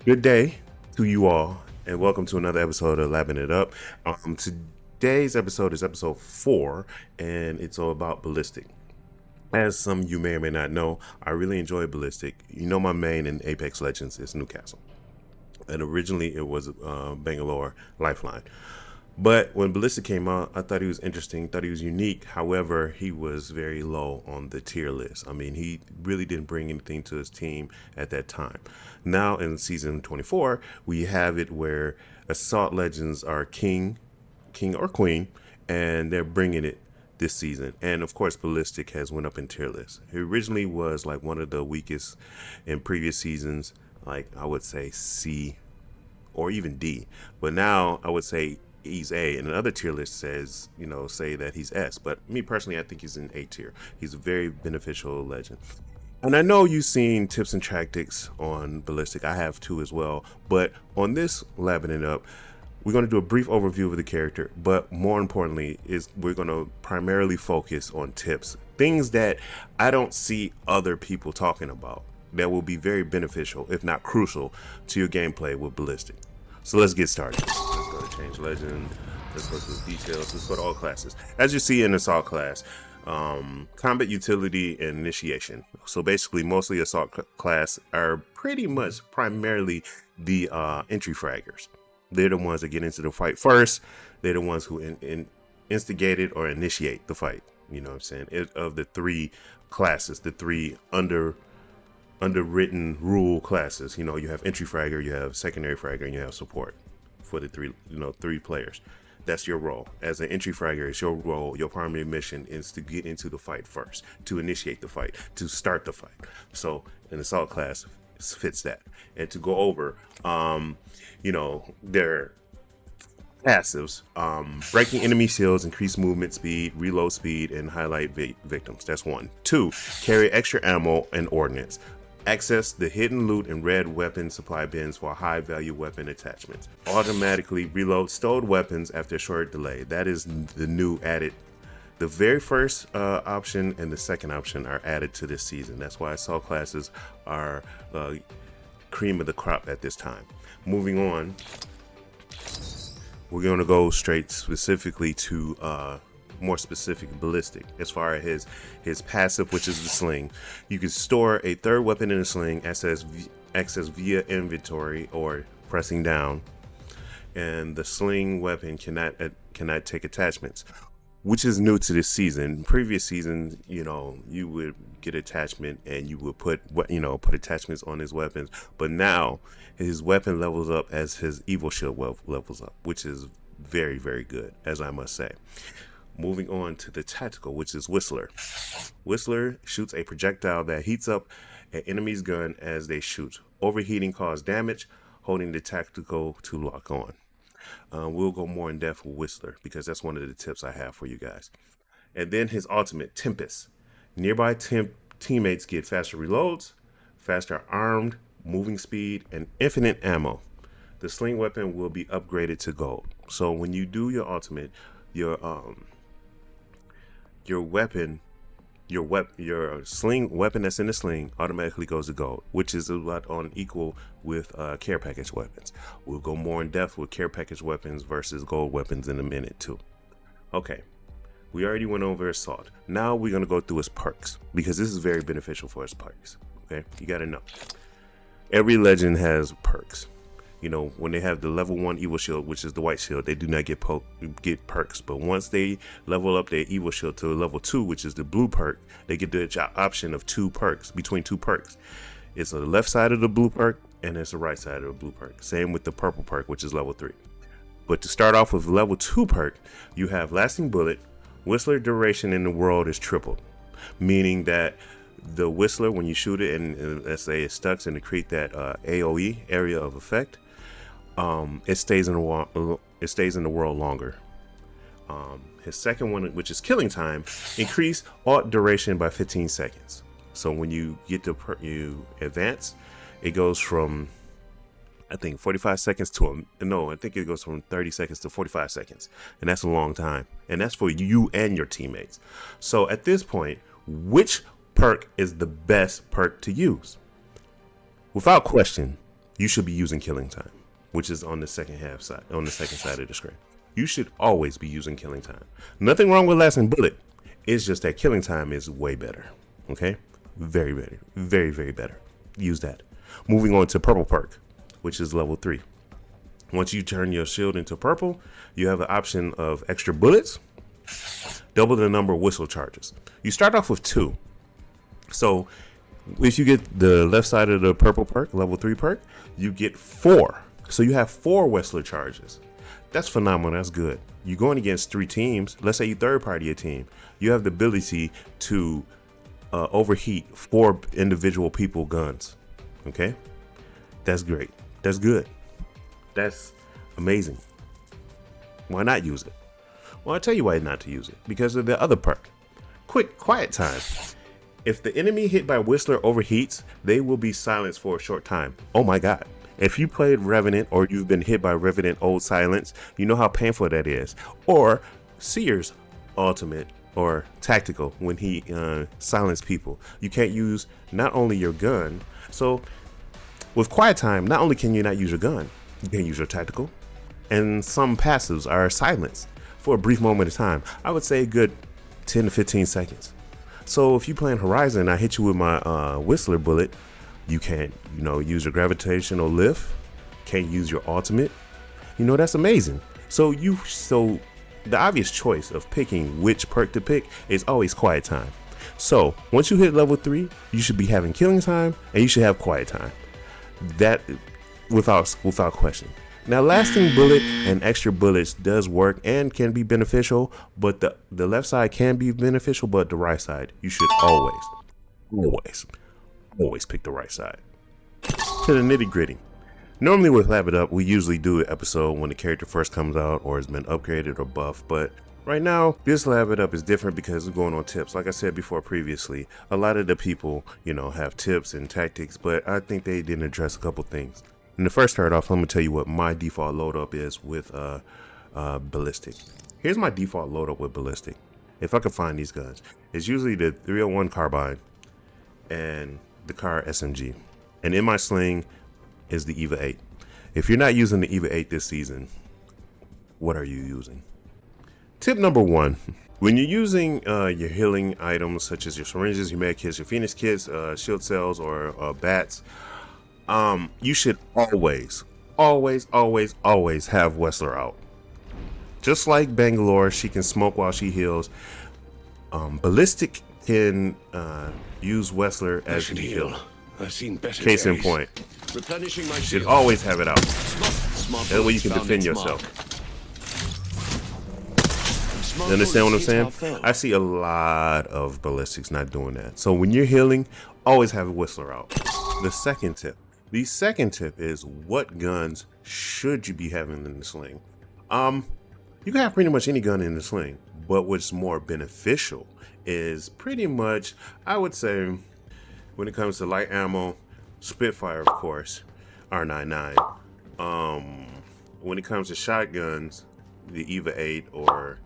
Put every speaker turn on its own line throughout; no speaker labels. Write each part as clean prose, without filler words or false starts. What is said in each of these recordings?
Good day to you all, and welcome to another episode of Labbin It Up. Today's episode is episode 4, and it's all about Ballistic. As some of you may or may not know, I really enjoy Ballistic. You know, my main in Apex Legends is Newcastle, and originally it was Bangalore Lifeline. But when Ballistic came out, I thought he was interesting, thought he was unique. However, he was very low on the tier list. I mean, he really didn't bring anything to his team at that time. Now in season 24, we have it where Assault Legends are king or queen, and they're bringing it this season. And of course, Ballistic has went up in tier list. He originally was like one of the weakest in previous seasons, like I would say C or even D. But now I would say he's A, and another tier list says, say that he's S. But me personally, I think he's in A tier. He's a very beneficial legend. And I know you've seen tips and tactics on Ballistic. I have too as well. But on this Labbing It Up, we're going to do a brief overview of the character. But more importantly, is we're going to primarily focus on tips. Things that I don't see other people talking about that will be very beneficial, if not crucial, to your gameplay with Ballistic. So let's get started. Let's go to change legend. Let's go to the details. Let's go to all classes. As you see in assault class, combat utility and initiation. So basically, mostly assault class are pretty much primarily the entry fraggers. They're the ones that get into the fight first. They're the ones who instigate it or initiate the fight. You know what I'm saying? Of the three classes, the three underwritten rule classes. You have entry fragger, you have secondary fragger, and you have support for the three players. That's your role. As an entry fragger, it's your role. Your primary mission is to get into the fight first, to initiate the fight, to start the fight. So an assault class fits that. And to go over, their passives, breaking enemy shields, increase movement speed, reload speed, and highlight victims. That's 1. 2, carry extra ammo and ordnance. Access the hidden loot and red weapon supply bins for high value weapon attachments. Automatically reload stowed weapons after a short delay. That is the new added. The very first option and the second option are added to this season. That's why assault classes are cream of the crop at this time. Moving on, we're going to go straight specifically to more specific Ballistic. As far as his passive, which is the sling, you can store a third weapon in a sling, access via inventory or pressing down, and the sling weapon cannot take attachments, which is new to this season. Previous seasons, you would get attachment and you would put attachments on his weapons, but now his weapon levels up as his evil shield levels up, which is very, very good, as I must say. Moving on to the tactical, which is Whistler. Whistler shoots a projectile that heats up an enemy's gun as they shoot. Overheating causes damage, holding the tactical to lock on. We'll go more in depth with Whistler because that's one of the tips I have for you guys. And then his ultimate, Tempest. Nearby teammates get faster reloads, faster armed, moving speed, and infinite ammo. The sling weapon will be upgraded to gold. So when you do your ultimate, your sling weapon that's in the sling automatically goes to gold, which is about on equal with care package weapons. We'll go more in depth with care package weapons versus gold weapons in a minute too. Okay, we already went over assault. Now we're going to go through his perks because this is very beneficial for his perks. Okay, you got to know every legend has perks. When they have the level 1 evil shield, which is the white shield, they do not get perks. But once they level up their evil shield to level 2, which is the blue perk, they get the option of 2 perks, between 2 perks. It's the left side of the blue perk and it's the right side of the blue perk. Same with the purple perk, which is level 3. But to start off with level 2 perk, you have lasting bullet. Whistler duration in the world is tripled, meaning that the Whistler, when you shoot it and let's say it stucks and to create that AOE, area of effect, it stays in the world longer. His second one, which is killing time, increase alt duration by 15 seconds. So when you get to you advance, it goes from I think 45 seconds to I think it goes from 30 seconds to 45 seconds, and that's a long time, and that's for you and your teammates. So at this point, which perk is the best perk to use? Without question, you should be using killing time, which is on the second side of the screen. You should always be using killing time. Nothing wrong with lasting bullet. It's just that killing time is way better. Okay? Very, very, very, very better. Use that. Moving on to purple perk, which is level 3. Once you turn your shield into purple, you have the option of extra bullets, double the number of whistle charges. You start off with 2. So if you get the left side of the purple perk, level 3 perk, you get 4. So you have 4 whistler charges. That's phenomenal. That's good. You're going against 3 teams. Let's say you third party a team. You have the ability to overheat 4 individual people guns. Okay, that's great. That's good. That's amazing. Why not use it? Well, I'll tell you why not to use it. Because of the other perk. Quiet time. If the enemy hit by Whistler overheats, they will be silenced for a short time. Oh my God. If you played Revenant or you've been hit by Revenant Old Silence, you know how painful that is. Or Seer's ultimate or tactical when he silenced people. You can't use not only your gun. So with quiet time, not only can you not use your gun, you can use your tactical. And some passives are silenced for a brief moment of time. I would say a good 10 to 15 seconds. So if you playing Horizon and I hit you with my Whistler bullet, you can't, use your gravitational lift, can't use your ultimate. That's amazing. So the obvious choice of picking which perk to pick is always quiet time. So once you hit level 3, you should be having killing time and you should have quiet time. That without question. Now, lasting bullet and extra bullets does work and can be beneficial, but the left side can be beneficial, but the right side, you should always pick the right side. To the nitty gritty. Normally with Labbin Up, we usually do an episode when the character first comes out or has been upgraded or buffed, but right now, this Labbin Up is different because we're going on tips. Like I said before previously, a lot of the people, have tips and tactics, but I think they didn't address a couple things. And to first start off, I'm going to tell you what my default load up is with Ballistic. Here's my default load up with Ballistic. If I can find these guns, it's usually the 301 carbine and the car SMG. And in my sling is the EVA 8. If you're not using the EVA 8 this season, what are you using? Tip number 1. When you're using your healing items such as your syringes, your med kits, your Phoenix kits, shield cells, or bats, you should always have Whistler out. Just like Bangalore, she can smoke while she heals. Ballistic can use Whistler as a heal.
I've seen better
Case in point.
Replenishing my
You should always have it out. That way you can defend yourself. You understand what I'm saying? I see a lot of Ballistics not doing that. So when you're healing, always have a Whistler out. The second tip is, what guns should you be having in the sling? You can have pretty much any gun in the sling, but what's more beneficial is pretty much, I would say, when it comes to light ammo, Spitfire, of course, R99. When it comes to shotguns, the EVA 8 or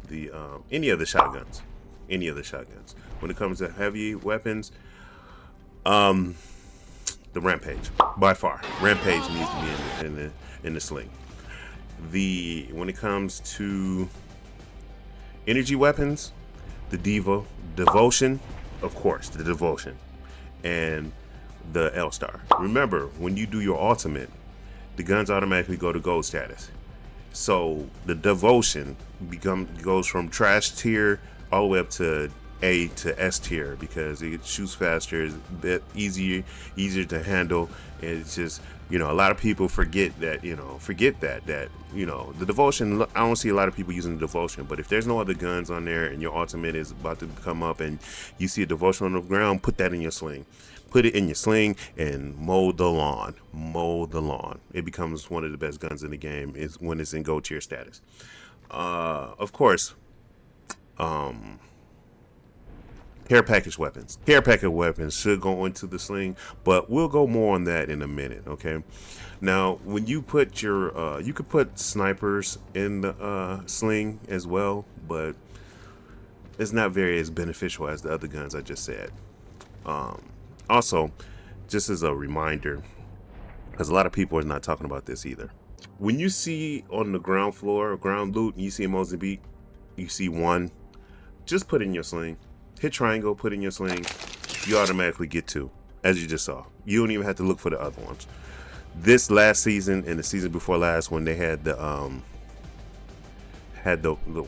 the any of the shotguns. When it comes to heavy weapons, the Rampage, by far. Rampage needs to be in the sling. When it comes to energy weapons, the Devotion, of course, the Devotion, and the L-Star. Remember, when you do your ultimate, the guns automatically go to gold status. So the Devotion goes from trash tier all the way up to A to S tier because it shoots faster, it's a bit easier to handle. And it's just, a lot of people forget that the Devotion, I don't see a lot of people using the Devotion, but if there's no other guns on there and your ultimate is about to come up and you see a Devotion on the ground, put that in your sling. Put it in your sling and mow the lawn. It becomes one of the best guns in the game is when it's in gold tier status. Of course, care package weapons. Care package weapons should go into the sling, but we'll go more on that in a minute. Okay. Now, when you put your, you could put snipers in the sling as well, but it's not very as beneficial as the other guns I just said. Also, just as a reminder, because a lot of people are not talking about this either. When you see on the ground floor or ground loot, and you see Mozambique, you see one, just put in your sling. Hit triangle, put in your sling. You automatically get two, as you just saw. You don't even have to look for the other ones. This last season and the season before last, when they had the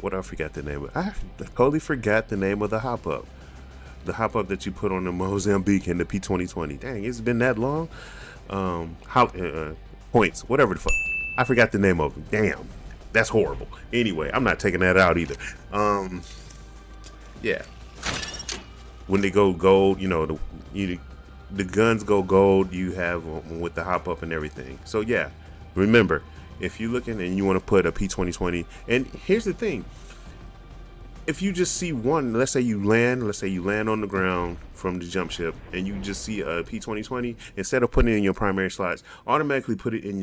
what, I forgot the name of. I totally forgot the name of the hop up. The hop up that you put on the Mozambique and the P2020. Dang, it's been that long. Points, whatever the fuck. I forgot the name of them. Damn, that's horrible. Anyway, I'm not taking that out either. Yeah. When they go gold, you know, the guns go gold. You have with the hop up and everything. So yeah, remember, if you're looking and you want to put a P2020, and here's the thing. If you just see one, let's say you land on the ground from the jump ship, and you just see a P2020, instead of putting it in your primary slots, automatically put it in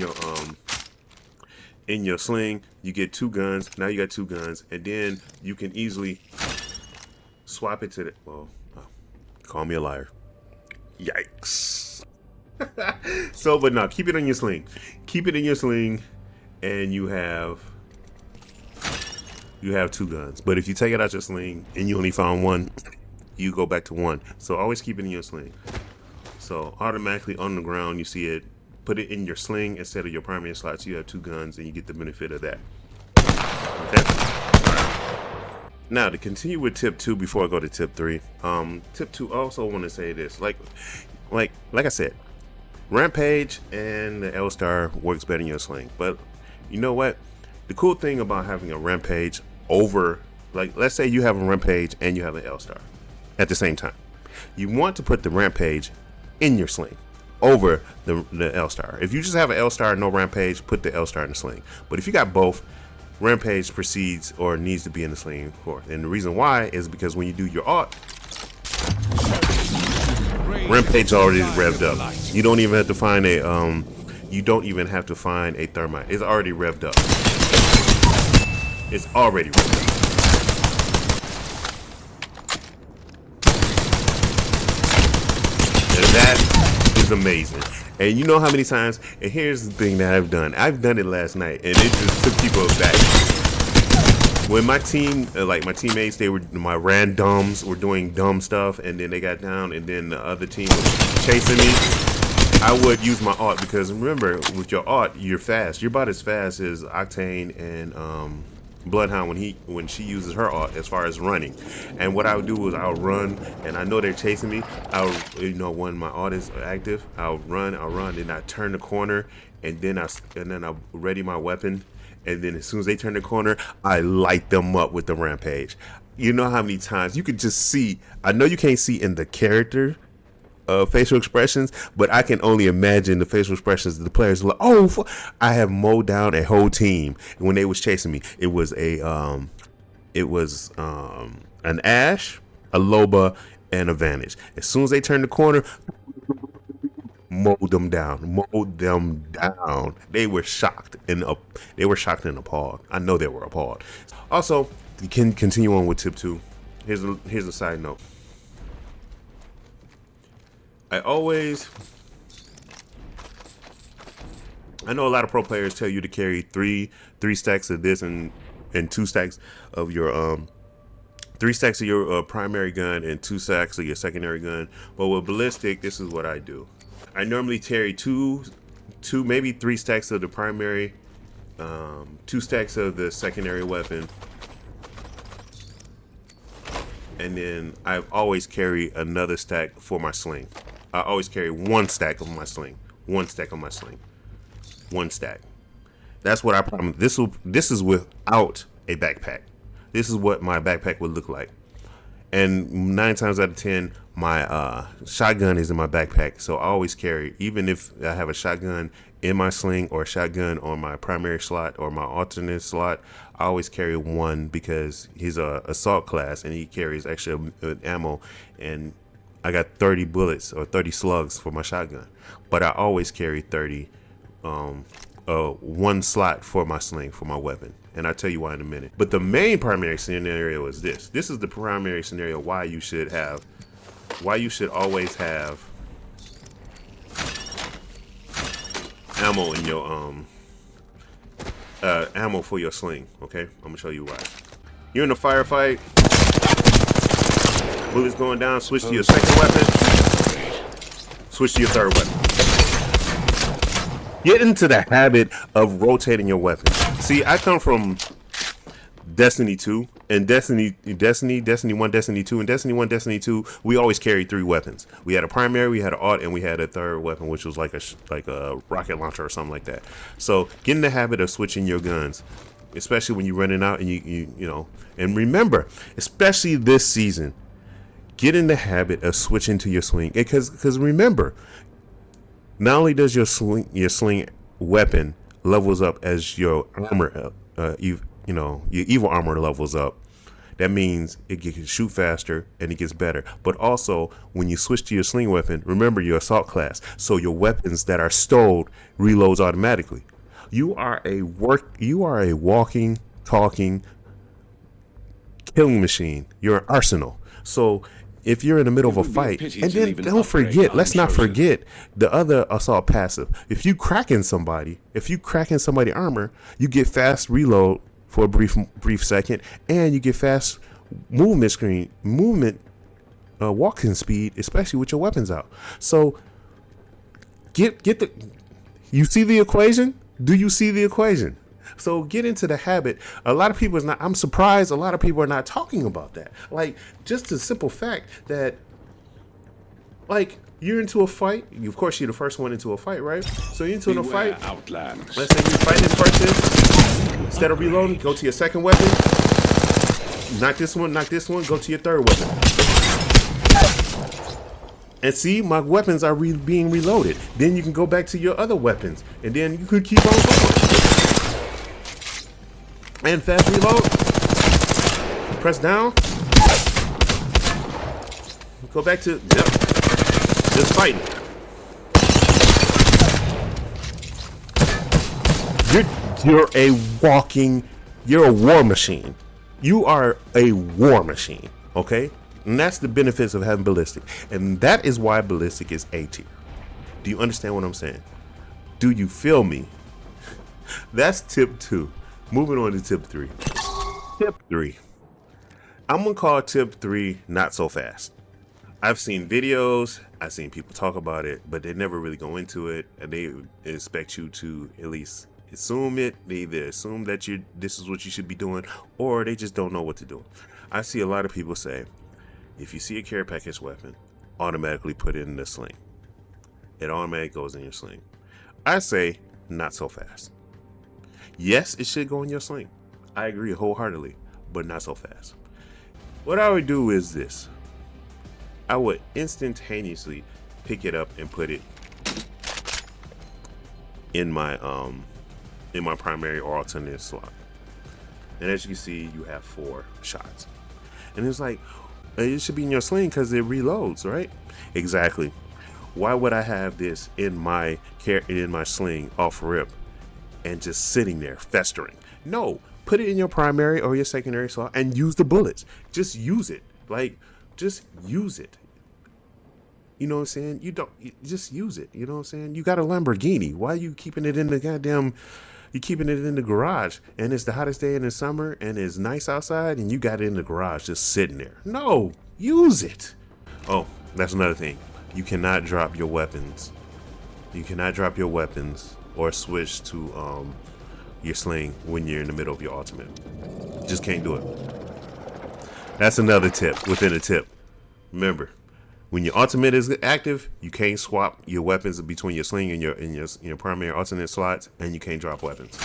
your sling. You get two guns. Now you got two guns, and then you can easily swap it to the. Well, call me a liar. Yikes. So, but no, keep it in your sling. Keep it in your sling, and you have two guns. But if you take it out your sling and you only found one, you go back to one. So always keep it in your sling. So automatically on the ground, you see it, put it in your sling instead of your primary slots. You have two guns and you get the benefit of that. Okay. Now to continue with tip 2 before I go to tip 3. Tip 2, I also want to say this. Like I said, Rampage and the L-Star works better in your sling. But you know what? The cool thing about having a Rampage over, like, let's say you have a Rampage and you have an L-Star at the same time. You want to put the Rampage in your sling over the L-Star. If you just have an L-Star and no Rampage, put the L-Star in the sling. But if you got both, Rampage proceeds or needs to be in the sling for. And the reason why is because when you do your art, Rampage already revved up. You don't even have to find a thermite. It's already revved up. It's already revved up. And that is amazing. And you know how many times, and here's the thing that I've done it last night, and it just took people back. When my team, like my teammates, my randoms were doing dumb stuff, and then they got down, and then the other team was chasing me, I would use my art, because remember, with your art, you're fast. You're about as fast as Octane and Bloodhound when she uses her art as far as running. And what I would do is I'll run, and I know they're chasing me. When my art is active, I'll run, then I turn the corner, and then I ready my weapon, and then as soon as they turn the corner, I light them up with the Rampage. You know how many times you could just see, I know you can't see in the character facial expressions, but I can only imagine the facial expressions of the players. Like, I have mowed down a whole team. And when they was chasing me, it was an Ash, a Loba, and a Vantage. As soon as they turned the corner, mowed them down. They were shocked and appalled. I know they were appalled. Also, you can continue on with tip 2. Here's a side note. I know a lot of pro players tell you to carry three stacks of this and 2 stacks of your 3 stacks of your primary gun and 2 stacks of your secondary gun. But with Ballistic, this is what I do. I normally carry two, maybe 3 stacks of the primary, 2 stacks of the secondary weapon, and then I always carry another stack for my sling. I always carry 1 stack of my sling. 1 stack of my sling. 1 stack. That's what I promise. This is without a backpack. This is what my backpack would look like. And 9 times out of 10, my shotgun is in my backpack. So I always carry, even if I have a shotgun in my sling or a shotgun on my primary slot or my alternate slot, I always carry 1 because he's a assault class and he carries extra ammo, and I got 30 bullets or 30 slugs for my shotgun, but I always carry 30, 1 slot for my sling for my weapon, and I'll tell you why in a minute. But the main primary scenario is this. This is the primary scenario why you should always have ammo in your ammo for your sling. Okay, I'm gonna show you why. You're in a firefight. Bullets going down. Switch to your second weapon. Switch to your third weapon. Get into the habit of rotating your weapons. See, I come from Destiny 2 and Destiny 1, Destiny 2, and Destiny 1, Destiny 2. We always carried 3 weapons. We had a primary, we had an aught, and we had a third weapon, which was like a rocket launcher or something like that. So get in the habit of switching your guns, especially when you're running out and you know. And remember, especially this season, get in the habit of switching to your swing, because remember, not only does your sling weapon levels up as your armor, your evil armor levels up. That means it can shoot faster and it gets better. But also, when you switch to your sling weapon, remember your assault class. So your weapons that are stowed reloads automatically. You are a walking, talking killing machine. You're an arsenal. So if you're in the middle of a fight, and then don't forget, let's not forget the other assault passive. If you cracking somebody armor, you get fast reload for a brief second, and you get fast walking speed, especially with your weapons out. So you see the equation? Do you see the equation? So get into the habit. A lot of people I'm surprised a lot of people are not talking about that. Like, just the simple fact that, like, you're into a fight. Of course, you're the first one into a fight, right? So you're into a fight.
Outlands.
Let's say you fight this person. Instead of reloading, go to your second weapon. Knock this one, go to your third weapon. And see, my weapons are being reloaded. Then you can go back to your other weapons. And then you could keep on going. And fast reload. Press down. Go back to, just fighting. You're a war machine. You are a war machine, okay? And that's the benefits of having Ballistic. And that is why Ballistic is A tier. Do you understand what I'm saying? Do you feel me? That's tip 2. Moving on to tip 3. Tip 3. I'm going to call tip 3 not so fast. I've seen videos, I've seen people talk about it, but they never really go into it, and they expect you to at least assume it. They either assume that this is what you should be doing, or they just don't know what to do. I see a lot of people say, if you see a care package weapon, automatically put it in the sling. It automatically goes in your sling. I say, not so fast. Yes, it should go in your sling. I agree wholeheartedly, but not so fast. What I would do is this. I would instantaneously pick it up and put it in my primary or alternate slot. And as you can see, you have 4 shots. And it's like, it should be in your sling because it reloads, right? Exactly. Why would I have this in my sling off rip and just sitting there festering? No, put it in your primary or your secondary slot and use the bullets. Just use it. Like, just use it. You know what I'm saying? You just use it. You know what I'm saying? You got a Lamborghini. Why are you keeping it in the you're keeping it in the garage, and it's the hottest day in the summer and it's nice outside and you got it in the garage just sitting there? No, use it. Oh, that's another thing. You cannot drop your weapons. You cannot drop your weapons or switch to your sling when you're in the middle of your ultimate. Just can't do it. That's another tip within a tip. Remember, when your ultimate is active, you can't swap your weapons between your sling and your primary alternate slots, and you can't drop weapons.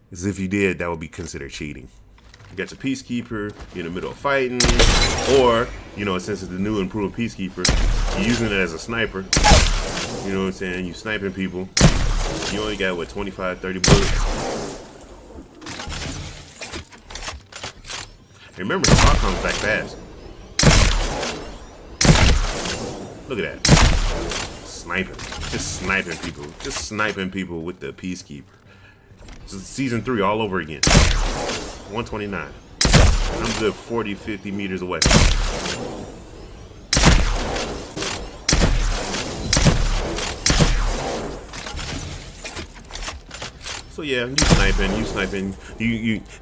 Because if you did, that would be considered cheating. You got your Peacekeeper, you're in the middle of fighting, or, since it's the new improved Peacekeeper, you're using it as a sniper. You know what I'm saying? You sniping people. You only got, 25, 30 bullets. Remember, the bot comes back fast. Look at that. Sniping. Just sniping people with the Peacekeeper. This is season 3 all over again. 129. I'm good 40, 50 meters away. So yeah, you sniping.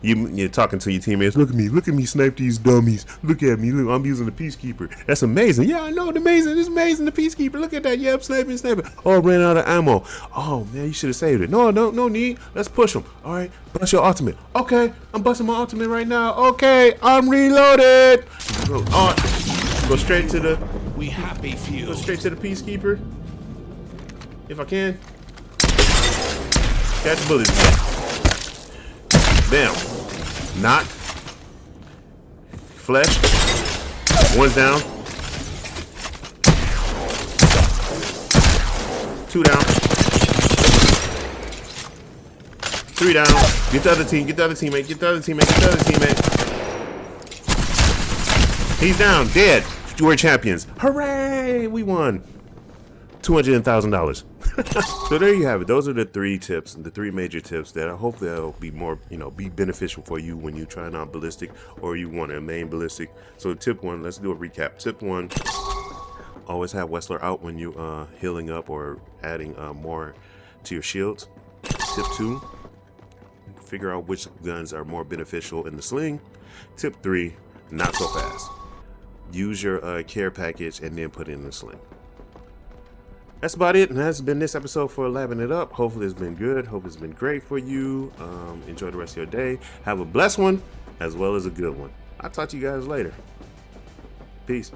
You're talking to your teammates. Look at me snipe these dummies. Look at me, look, I'm using the Peacekeeper. That's amazing. Yeah, I know, it's amazing, the Peacekeeper. Look at that. Yeah, I'm sniping. Oh, I ran out of ammo. Oh man, you should have saved it. No need. Let's push them. All right, bust your ultimate. Okay, I'm busting my ultimate right now. Okay, I'm reloaded. Go straight to the.
We happy few.
Go straight to the Peacekeeper. If I can. Catch bullets. Bam. Knock. Flesh. One's down. 2 down. 3 down. Get the other team. Get the other teammate. He's down. Dead. We're champions. Hooray! We won. $200,000. So there you have it. Those are the 3 tips, the 3 major tips that I hope they'll be more, be beneficial for you when you're trying out Ballistic or you want to main Ballistic. So tip 1, let's do a recap. Tip 1, always have Wrestler out when you healing up or adding more to your shields. Tip 2, figure out which guns are more beneficial in the sling. Tip 3, not so fast. Use your care package and then put it in the sling. That's about it, and that's been this episode for Labbin It Up. Hopefully it's been good. Hope it's been great for you. Enjoy the rest of your day. Have a blessed one as well as a good one. I'll talk to you guys later. Peace.